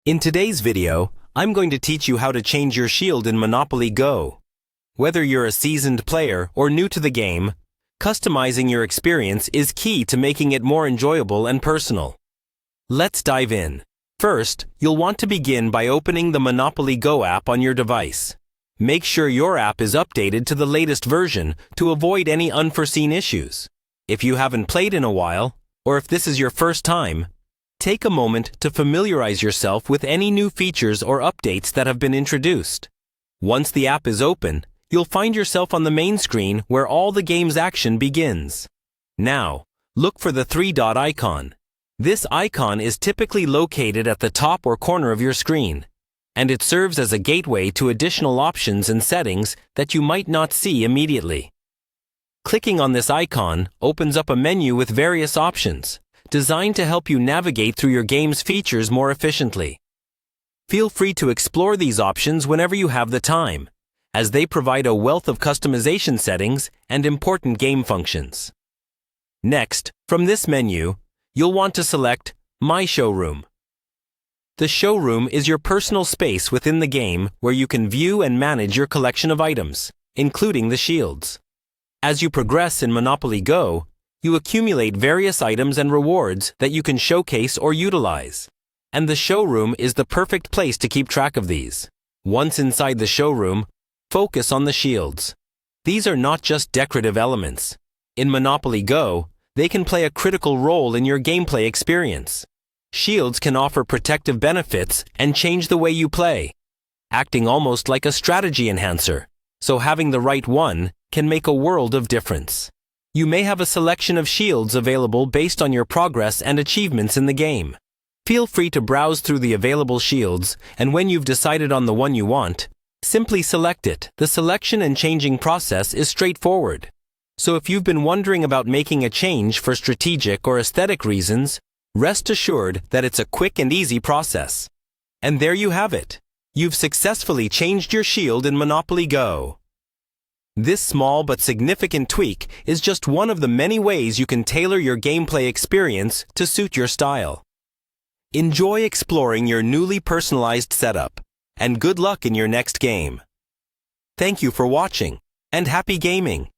In today's video, I'm going to teach you how to change your shield in Monopoly Go. Whether you're a seasoned player or new to the game, customizing your experience is key to making it more enjoyable and personal. Let's dive in. First, you'll want to begin by opening the Monopoly Go app on your device. Make sure your app is updated to the latest version to avoid any unforeseen issues. If you haven't played in a while, or if this is your first time, take a moment to familiarize yourself with any new features or updates that have been introduced. Once the app is open, you'll find yourself on the main screen where all the game's action begins. Now, look for the three-dot icon. This icon is typically located at the top or corner of your screen, and it serves as a gateway to additional options and settings that you might not see immediately. Clicking on this icon opens up a menu with various options, designed to help you navigate through your game's features more efficiently. Feel free to explore these options whenever you have the time, as they provide a wealth of customization settings and important game functions. Next, from this menu, you'll want to select My Showroom. The showroom is your personal space within the game where you can view and manage your collection of items, including the shields. As you progress in Monopoly Go, you accumulate various items and rewards that you can showcase or utilize, and the showroom is the perfect place to keep track of these. Once inside the showroom, focus on the shields. These are not just decorative elements. In Monopoly Go, they can play a critical role in your gameplay experience. Shields can offer protective benefits and change the way you play, acting almost like a strategy enhancer, so having the right one can make a world of difference. You may have a selection of shields available based on your progress and achievements in the game. Feel free to browse through the available shields, and when you've decided on the one you want, simply select it. The selection and changing process is straightforward. So if you've been wondering about making a change for strategic or aesthetic reasons, rest assured that it's a quick and easy process. And there you have it. You've successfully changed your shield in Monopoly Go. This small but significant tweak is just one of the many ways you can tailor your gameplay experience to suit your style. Enjoy exploring your newly personalized setup, and good luck in your next game. Thank you for watching, and happy gaming!